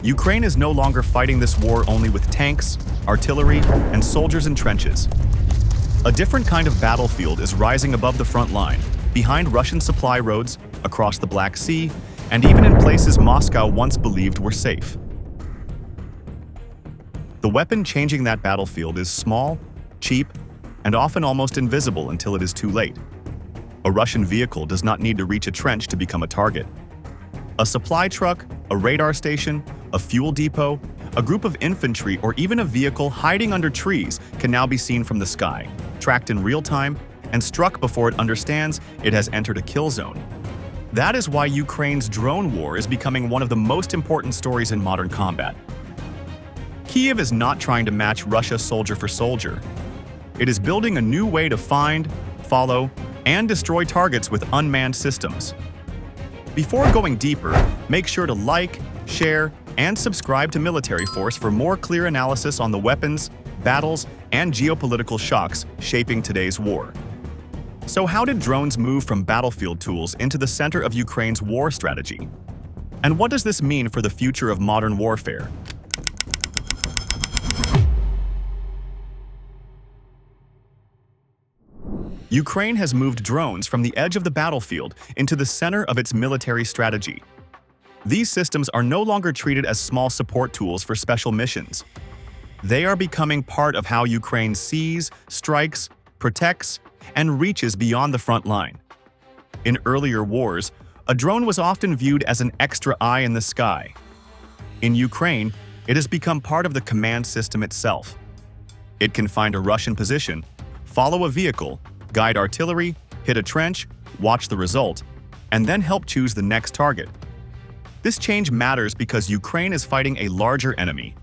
Ukraine is no longer fighting this war only with tanks, artillery, and soldiers in trenches. A different kind of battlefield is rising above the front line, behind Russian supply roads, across the Black Sea, and even in places Moscow once believed were safe. The weapon changing that battlefield is small, cheap, and often almost invisible until it is too late. A Russian vehicle does not need to reach a trench to become a target. A supply truck, a radar station, a fuel depot, a group of infantry, or even a vehicle hiding under trees can now be seen from the sky, tracked in real time, and struck before it understands it has entered a kill zone. That is why Ukraine's drone war is becoming one of the most important stories in modern combat. Kyiv is not trying to match Russia soldier for soldier. It is building a new way to find, follow, and destroy targets with unmanned systems. Before going deeper, make sure to like, share, and subscribe to Military Force for more clear analysis on the weapons, battles, and geopolitical shocks shaping today's war. So how did drones move from battlefield tools into the center of Ukraine's war strategy? And what does this mean for the future of modern warfare? Ukraine has moved drones from the edge of the battlefield into the center of its military strategy. These systems are no longer treated as small support tools for special missions. They are becoming part of how Ukraine sees, strikes, protects, and reaches beyond the front line. In earlier wars, a drone was often viewed as an extra eye in the sky. In Ukraine, it has become part of the command system itself. It can find a Russian position, follow a vehicle, guide artillery, hit a trench, watch the result, and then help choose the next target. This change matters because Ukraine is fighting a larger enemy.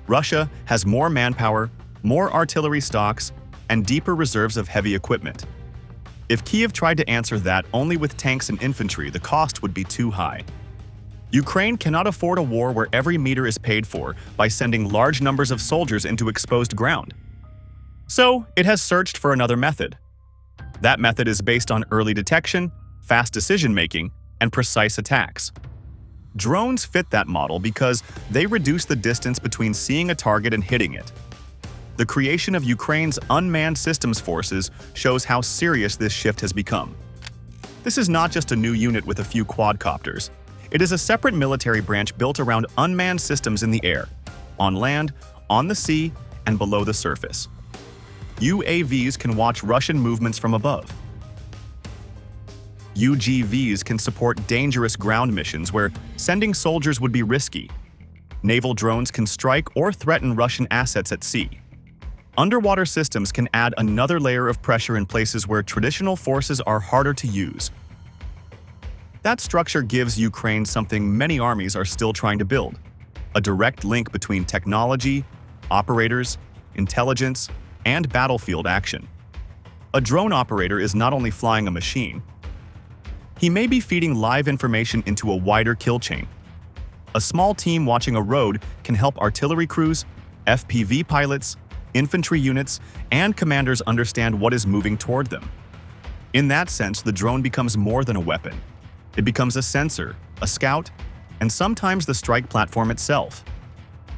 Russia has more manpower, more artillery stocks, and deeper reserves of heavy equipment. If Kyiv tried to answer that only with tanks and infantry, the cost would be too high. Ukraine cannot afford a war where every meter is paid for by sending large numbers of soldiers into exposed ground. So, it has searched for another method. That method is based on early detection, fast decision-making, and precise attacks. Drones fit that model because they reduce the distance between seeing a target and hitting it. The creation of Ukraine's unmanned systems forces shows how serious this shift has become. This is not just a new unit with a few quadcopters. It is a separate military branch built around unmanned systems in the air, on land, on the sea, and below the surface. UAVs can watch Russian movements from above. UGVs can support dangerous ground missions where sending soldiers would be risky. Naval drones can strike or threaten Russian assets at sea. Underwater systems can add another layer of pressure in places where traditional forces are harder to use. That structure gives Ukraine something many armies are still trying to build: a direct link between technology, operators, intelligence, and battlefield action. A drone operator is not only flying a machine, he may be feeding live information into a wider kill chain. A small team watching a road can help artillery crews, FPV pilots, infantry units, and commanders understand what is moving toward them. In that sense, the drone becomes more than a weapon. It becomes a sensor, a scout, and sometimes the strike platform itself.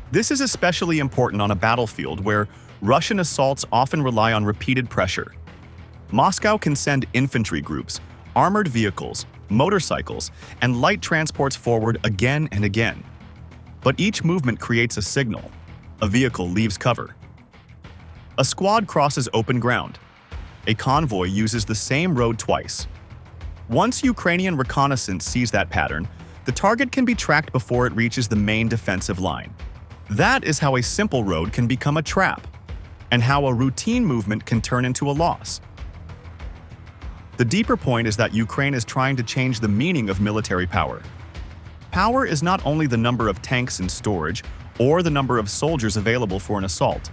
This is especially important on a battlefield where Russian assaults often rely on repeated pressure. Moscow can send infantry groups, armored vehicles, motorcycles, and light transports forward again and again. But each movement creates a signal. A vehicle leaves cover. A squad crosses open ground. A convoy uses the same road twice. Once Ukrainian reconnaissance sees that pattern, the target can be tracked before it reaches the main defensive line. That is how a simple road can become a trap, and how a routine movement can turn into a loss. The deeper point is that Ukraine is trying to change the meaning of military power. Power is not only the number of tanks in storage or the number of soldiers available for an assault.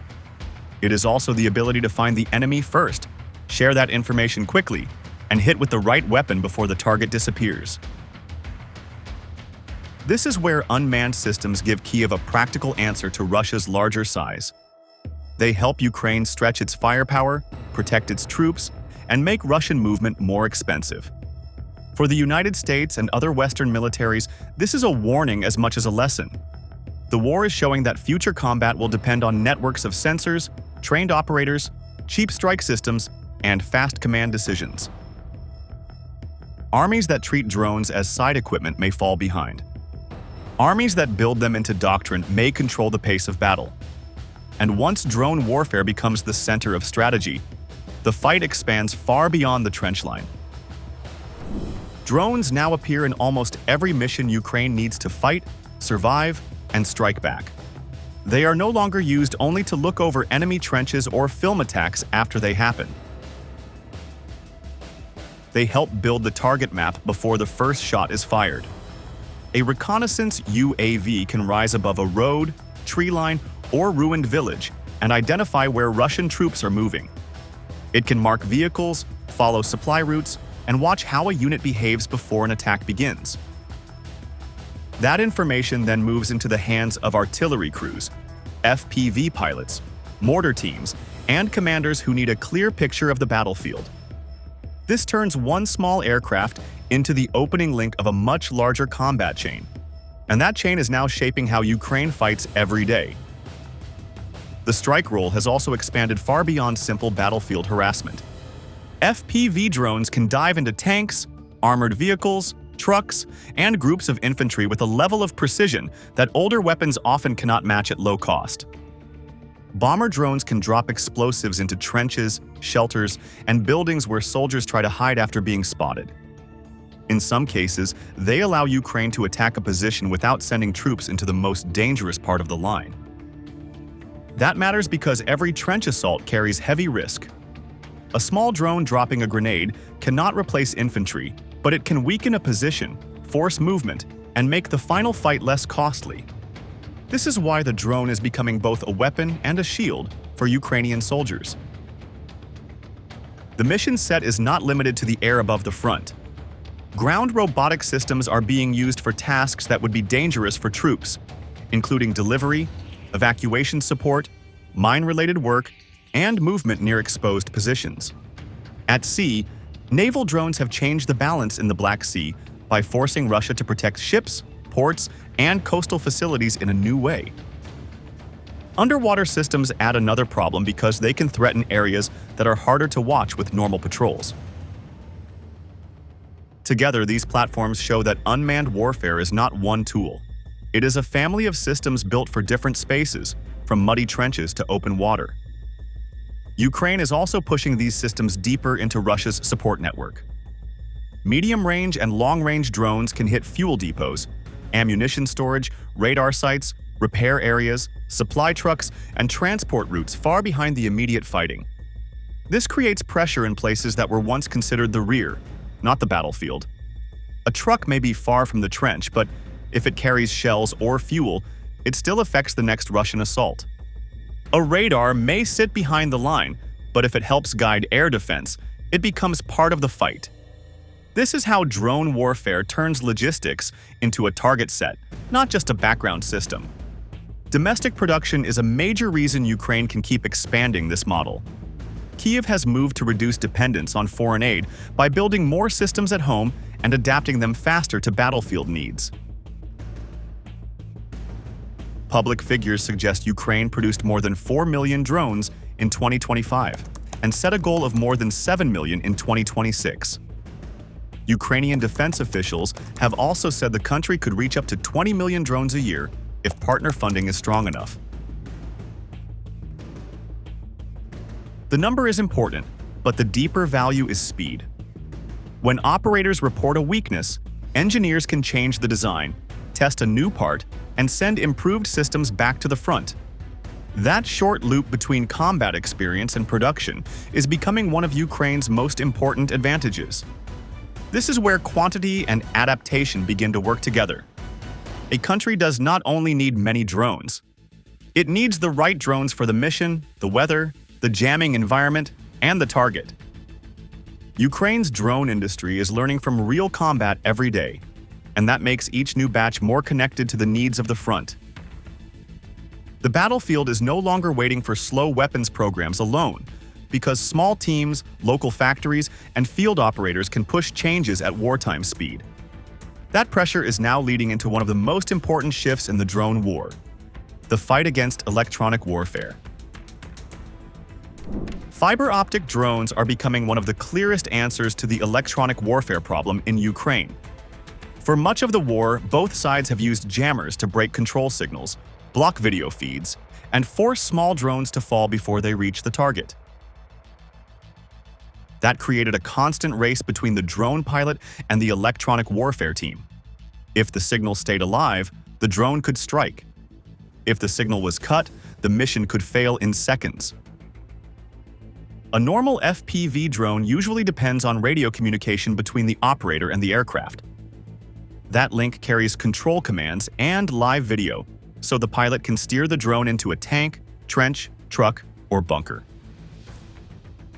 It is also the ability to find the enemy first, share that information quickly, and hit with the right weapon before the target disappears. This is where unmanned systems give Kyiv a practical answer to Russia's larger size. They help Ukraine stretch its firepower, protect its troops, and make Russian movement more expensive. For the United States and other Western militaries, this is a warning as much as a lesson. The war is showing that future combat will depend on networks of sensors, trained operators, cheap strike systems, and fast command decisions. Armies that treat drones as side equipment may fall behind. Armies that build them into doctrine may control the pace of battle. And once drone warfare becomes the center of strategy, the fight expands far beyond the trench line. Drones now appear in almost every mission Ukraine needs to fight, survive, and strike back. They are no longer used only to look over enemy trenches or film attacks after they happen. They help build the target map before the first shot is fired. A reconnaissance UAV can rise above a road, tree line, or ruined village and identify where Russian troops are moving. It can mark vehicles, follow supply routes, and watch how a unit behaves before an attack begins. That information then moves into the hands of artillery crews, FPV pilots, mortar teams, and commanders who need a clear picture of the battlefield. This turns one small aircraft into the opening link of a much larger combat chain, and that chain is now shaping how Ukraine fights every day. The strike role has also expanded far beyond simple battlefield harassment. FPV drones can dive into tanks, armored vehicles, trucks, and groups of infantry with a level of precision that older weapons often cannot match at low cost. Bomber drones can drop explosives into trenches, shelters, and buildings where soldiers try to hide after being spotted. In some cases, they allow Ukraine to attack a position without sending troops into the most dangerous part of the line. That matters because every trench assault carries heavy risk. A small drone dropping a grenade cannot replace infantry, but it can weaken a position, force movement, and make the final fight less costly. This is why the drone is becoming both a weapon and a shield for Ukrainian soldiers. The mission set is not limited to the air above the front. Ground robotic systems are being used for tasks that would be dangerous for troops, including delivery, evacuation support, mine-related work, and movement near exposed positions. At sea, naval drones have changed the balance in the Black Sea by forcing Russia to protect ships, ports, and coastal facilities in a new way. Underwater systems add another problem because they can threaten areas that are harder to watch with normal patrols. Together, these platforms show that unmanned warfare is not one tool. It is a family of systems built for different spaces, from muddy trenches to open water. Ukraine is also pushing these systems deeper into Russia's support network. Medium-range and long-range drones can hit fuel depots, ammunition storage, radar sites, repair areas, supply trucks, and transport routes far behind the immediate fighting. This creates pressure in places that were once considered the rear, not the battlefield. A truck may be far from the trench, but if it carries shells or fuel, it still affects the next Russian assault. A radar may sit behind the line, but if it helps guide air defense, it becomes part of the fight. This is how drone warfare turns logistics into a target set, not just a background system. Domestic production is a major reason Ukraine can keep expanding this model. Kyiv has moved to reduce dependence on foreign aid by building more systems at home and adapting them faster to battlefield needs. Public figures suggest Ukraine produced more than 4 million drones in 2025 and set a goal of more than 7 million in 2026. Ukrainian defense officials have also said the country could reach up to 20 million drones a year if partner funding is strong enough. The number is important, but the deeper value is speed. When operators report a weakness, engineers can change the design, test a new part, and send improved systems back to the front. That short loop between combat experience and production is becoming one of Ukraine's most important advantages. This is where quantity and adaptation begin to work together. A country does not only need many drones. It needs the right drones for the mission, the weather, the jamming environment, and the target. Ukraine's drone industry is learning from real combat every day, and that makes each new batch more connected to the needs of the front. The battlefield is no longer waiting for slow weapons programs alone, because small teams, local factories, and field operators can push changes at wartime speed. That pressure is now leading into one of the most important shifts in the drone war: The fight against electronic warfare. Fiber optic drones are becoming one of the clearest answers to the electronic warfare problem in Ukraine. For much of the war, both sides have used jammers to break control signals, block video feeds, and force small drones to fall before they reach the target. That created a constant race between the drone pilot and the electronic warfare team. If the signal stayed alive, the drone could strike. If the signal was cut, the mission could fail in seconds. A normal FPV drone usually depends on radio communication between the operator and the aircraft. That link carries control commands and live video, so the pilot can steer the drone into a tank, trench, truck, or bunker.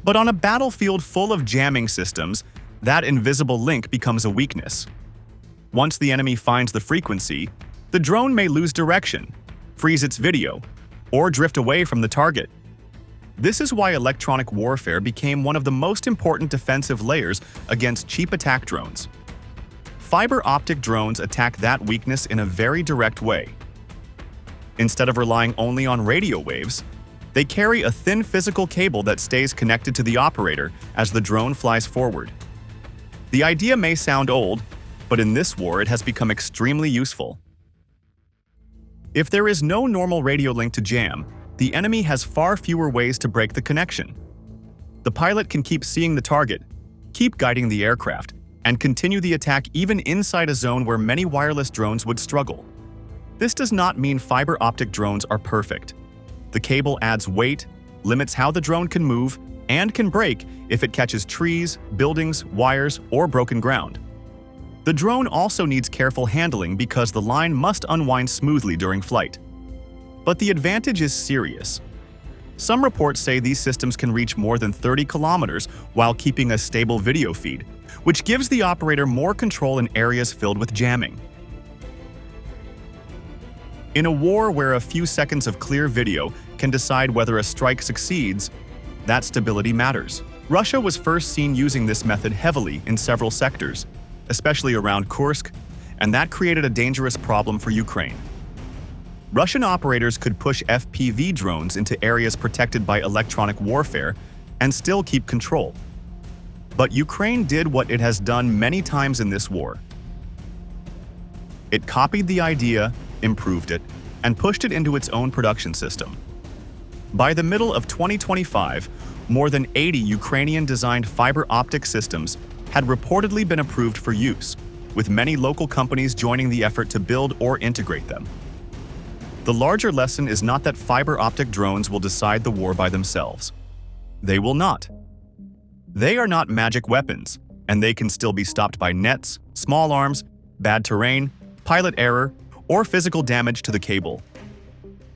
But on a battlefield full of jamming systems, that invisible link becomes a weakness. Once the enemy finds the frequency, the drone may lose direction, freeze its video, or drift away from the target. This is why electronic warfare became one of the most important defensive layers against cheap attack drones. Fiber optic drones attack that weakness in a very direct way. Instead of relying only on radio waves, they carry a thin physical cable that stays connected to the operator as the drone flies forward. The idea may sound old, but in this war it has become extremely useful. If there is no normal radio link to jam, the enemy has far fewer ways to break the connection. The pilot can keep seeing the target, keep guiding the aircraft, and continue the attack even inside a zone where many wireless drones would struggle. This does not mean fiber optic drones are perfect. The cable adds weight, limits how the drone can move, and can break if it catches trees, buildings, wires, or broken ground. The drone also needs careful handling because the line must unwind smoothly during flight. But the advantage is serious. Some reports say these systems can reach more than 30 kilometers while keeping a stable video feed, which gives the operator more control in areas filled with jamming. In a war where a few seconds of clear video can decide whether a strike succeeds, that stability matters. Russia was first seen using this method heavily in several sectors, especially around Kursk, and that created a dangerous problem for Ukraine. Russian operators could push FPV drones into areas protected by electronic warfare and still keep control. But Ukraine did what it has done many times in this war. It copied the idea, improved it, and pushed it into its own production system. By the middle of 2025, more than 80 Ukrainian-designed fiber optic systems had reportedly been approved for use, with many local companies joining the effort to build or integrate them. The larger lesson is not that fiber optic drones will decide the war by themselves. They will not. They are not magic weapons, and they can still be stopped by nets, small arms, bad terrain, pilot error, or physical damage to the cable.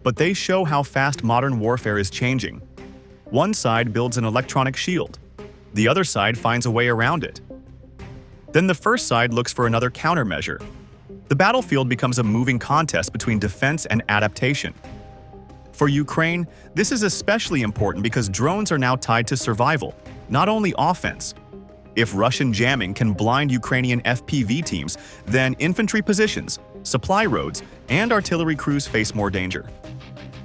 But they show how fast modern warfare is changing. One side builds an electronic shield. The other side finds a way around it. Then the first side looks for another countermeasure. The battlefield becomes a moving contest between defense and adaptation. For Ukraine, this is especially important because drones are now tied to survival, not only offense. If Russian jamming can blind Ukrainian FPV teams, then infantry positions, supply roads, and artillery crews face more danger.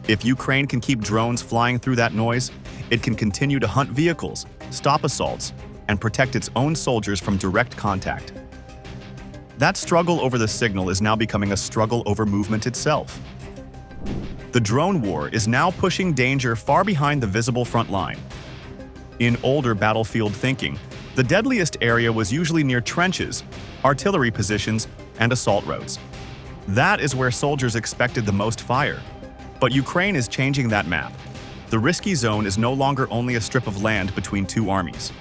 If Ukraine can keep drones flying through that noise, it can continue to hunt vehicles, stop assaults, and protect its own soldiers from direct contact. That struggle over the signal is now becoming a struggle over movement itself. The drone war is now pushing danger far behind the visible front line. In older battlefield thinking, the deadliest area was usually near trenches, artillery positions, and assault roads. That is where soldiers expected the most fire. But Ukraine is changing that map. The risky zone is no longer only a strip of land between two armies.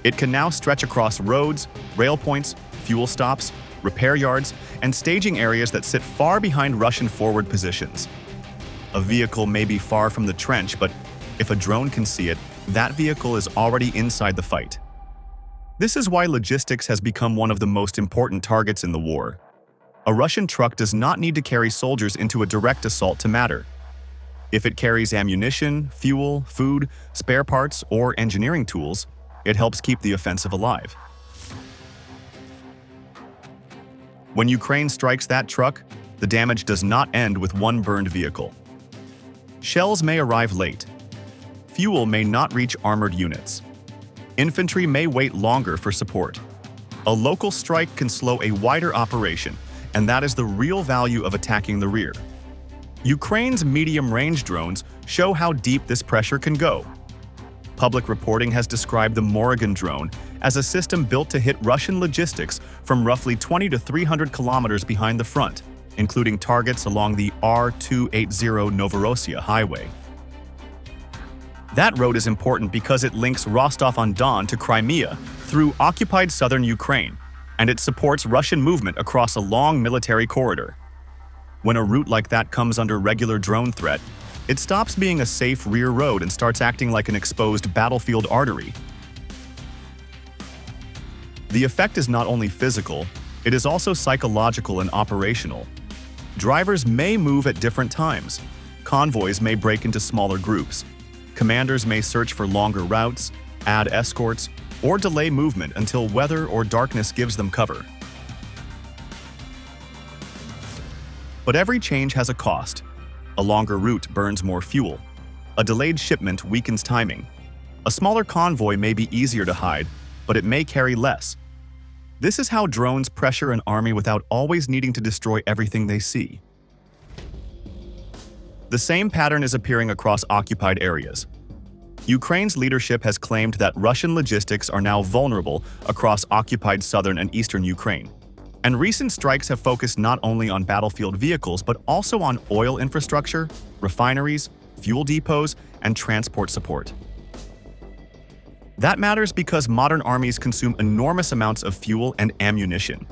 It can now stretch across roads, rail points, fuel stops, repair yards, and staging areas that sit far behind Russian forward positions. A vehicle may be far from the trench, but if a drone can see it, that vehicle is already inside the fight. This is why logistics has become one of the most important targets in the war. A Russian truck does not need to carry soldiers into a direct assault to matter. If it carries ammunition, fuel, food, spare parts, or engineering tools, it helps keep the offensive alive. When Ukraine strikes that truck, the damage does not end with one burned vehicle. Shells may arrive late. Fuel may not reach armored units. Infantry may wait longer for support. A local strike can slow a wider operation, and that is the real value of attacking the rear. Ukraine's medium-range drones show how deep this pressure can go. Public reporting has described the Morrigan drone as a system built to hit Russian logistics from roughly 20 to 300 kilometers behind the front, including targets along the R-280 Novorossiya highway. That road is important because it links Rostov-on-Don to Crimea through occupied southern Ukraine, and it supports Russian movement across a long military corridor. When a route like that comes under regular drone threat, it stops being a safe rear road and starts acting like an exposed battlefield artery. The effect is not only physical, it is also psychological and operational. Drivers may move at different times. Convoys may break into smaller groups. Commanders may search for longer routes, add escorts, or delay movement until weather or darkness gives them cover. But every change has a cost. A longer route burns more fuel. A delayed shipment weakens timing. A smaller convoy may be easier to hide, but it may carry less. This is how drones pressure an army without always needing to destroy everything they see. The same pattern is appearing across occupied areas. Ukraine's leadership has claimed that Russian logistics are now vulnerable across occupied southern and eastern Ukraine. And recent strikes have focused not only on battlefield vehicles but also on oil infrastructure, refineries, fuel depots, and transport support. That matters because modern armies consume enormous amounts of fuel and ammunition.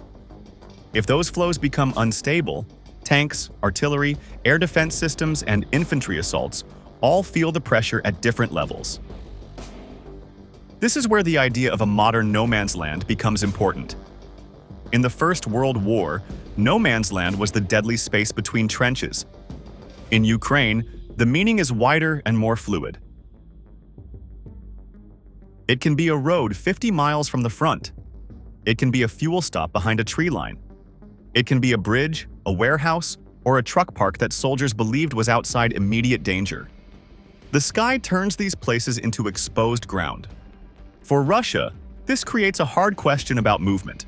If those flows become unstable, tanks, artillery, air defense systems, and infantry assaults all feel the pressure at different levels. This is where the idea of a modern no man's land becomes important. In the First World War, no man's land was the deadly space between trenches. In Ukraine, the meaning is wider and more fluid. It can be a road 50 miles from the front. It can be a fuel stop behind a tree line. It can be a bridge, a warehouse, or a truck park that soldiers believed was outside immediate danger. The sky turns these places into exposed ground. For Russia, this creates a hard question about movement.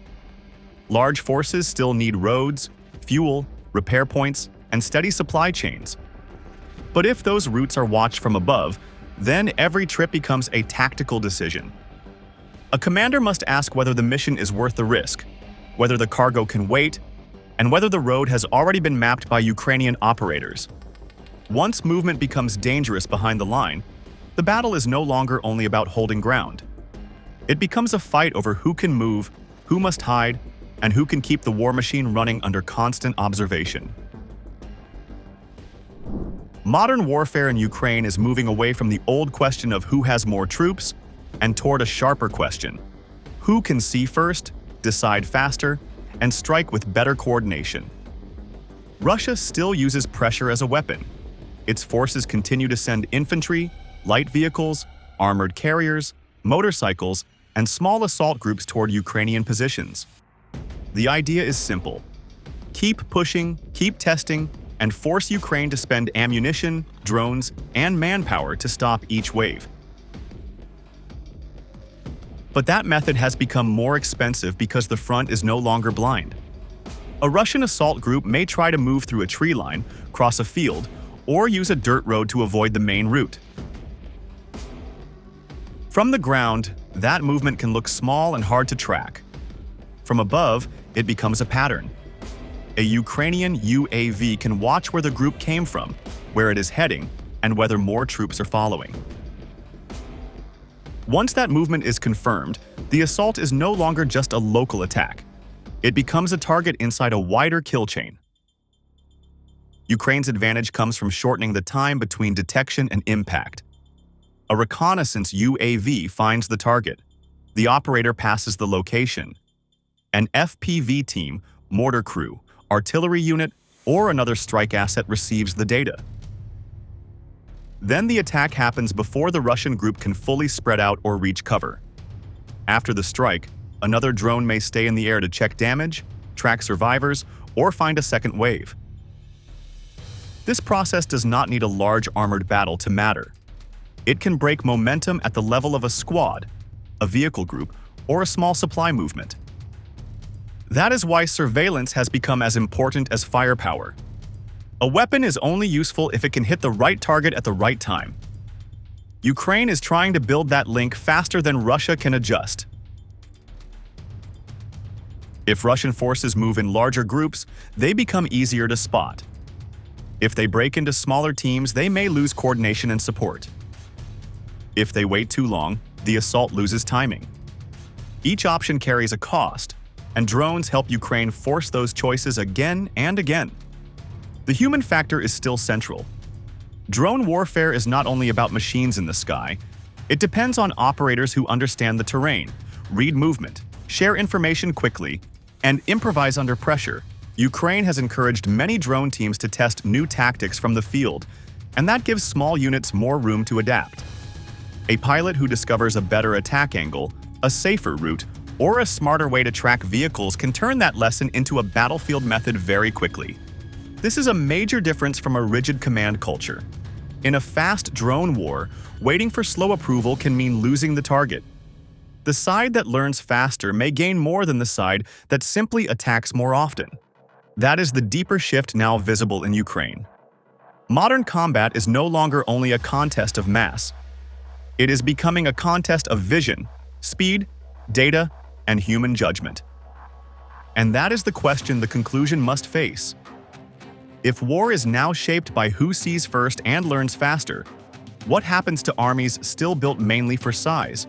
Large forces still need roads, fuel, repair points, and steady supply chains. But if those routes are watched from above, then every trip becomes a tactical decision. A commander must ask whether the mission is worth the risk, whether the cargo can wait, and whether the road has already been mapped by Ukrainian operators. Once movement becomes dangerous behind the line, the battle is no longer only about holding ground. It becomes a fight over who can move, who must hide, and who can keep the war machine running under constant observation. Modern warfare in Ukraine is moving away from the old question of who has more troops and toward a sharper question: who can see first, decide faster, and strike with better coordination. Russia still uses pressure as a weapon. Its forces continue to send infantry, light vehicles, armored carriers, motorcycles, and small assault groups toward Ukrainian positions. The idea is simple: keep pushing, keep testing, and force Ukraine to spend ammunition, drones, and manpower to stop each wave. But that method has become more expensive because the front is no longer blind. A Russian assault group may try to move through a tree line, cross a field, or use a dirt road to avoid the main route. From the ground, that movement can look small and hard to track. From above, it becomes a pattern. A Ukrainian UAV can watch where the group came from, where it is heading, and whether more troops are following. Once that movement is confirmed, the assault is no longer just a local attack. It becomes a target inside a wider kill chain. Ukraine's advantage comes from shortening the time between detection and impact. A reconnaissance UAV finds the target. The operator passes the location. An FPV team, mortar crew, artillery unit, or another strike asset receives the data. Then the attack happens before the Russian group can fully spread out or reach cover. After the strike, another drone may stay in the air to check damage, track survivors, or find a second wave. This process does not need a large armored battle to matter. It can break momentum at the level of a squad, a vehicle group, or a small supply movement. That is why surveillance has become as important as firepower. A weapon is only useful if it can hit the right target at the right time. Ukraine is trying to build that link faster than Russia can adjust. If Russian forces move in larger groups, they become easier to spot. If they break into smaller teams, they may lose coordination and support. If they wait too long, the assault loses timing. Each option carries a cost, and drones help Ukraine force those choices again and again. The human factor is still central. Drone warfare is not only about machines in the sky. It depends on operators who understand the terrain, read movement, share information quickly, and improvise under pressure. Ukraine has encouraged many drone teams to test new tactics from the field, and that gives small units more room to adapt. A pilot who discovers a better attack angle, a safer route, or a smarter way to track vehicles can turn that lesson into a battlefield method very quickly. This is a major difference from a rigid command culture. In a fast drone war, waiting for slow approval can mean losing the target. The side that learns faster may gain more than the side that simply attacks more often. That is the deeper shift now visible in Ukraine. Modern combat is no longer only a contest of mass. It is becoming a contest of vision, speed, data, and human judgment. And that is the question the conclusion must face. If war is now shaped by who sees first and learns faster, what happens to armies still built mainly for size?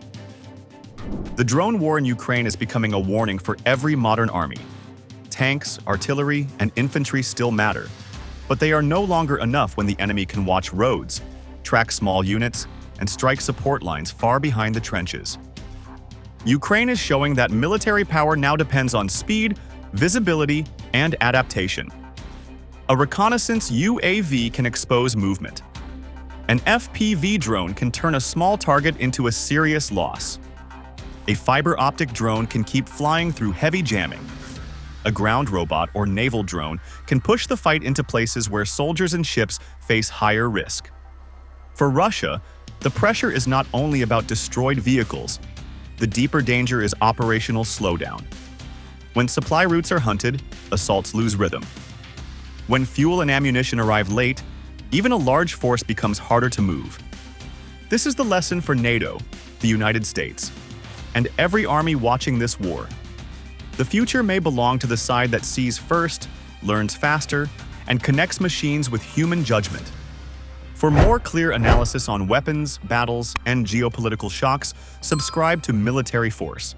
The drone war in Ukraine is becoming a warning for every modern army. Tanks, artillery, and infantry still matter, but they are no longer enough when the enemy can watch roads, track small units, and strike support lines far behind the trenches. Ukraine is showing that military power now depends on speed, visibility, and adaptation. A reconnaissance UAV can expose movement. An FPV drone can turn a small target into a serious loss. A fiber optic drone can keep flying through heavy jamming. A ground robot or naval drone can push the fight into places where soldiers and ships face higher risk. For Russia, the pressure is not only about destroyed vehicles. The deeper danger is operational slowdown. When supply routes are hunted, assaults lose rhythm. When fuel and ammunition arrive late, even a large force becomes harder to move. This is the lesson for NATO, the United States, and every army watching this war. The future may belong to the side that sees first, learns faster, and connects machines with human judgment. For more clear analysis on weapons, battles, and geopolitical shocks, subscribe to Military Force.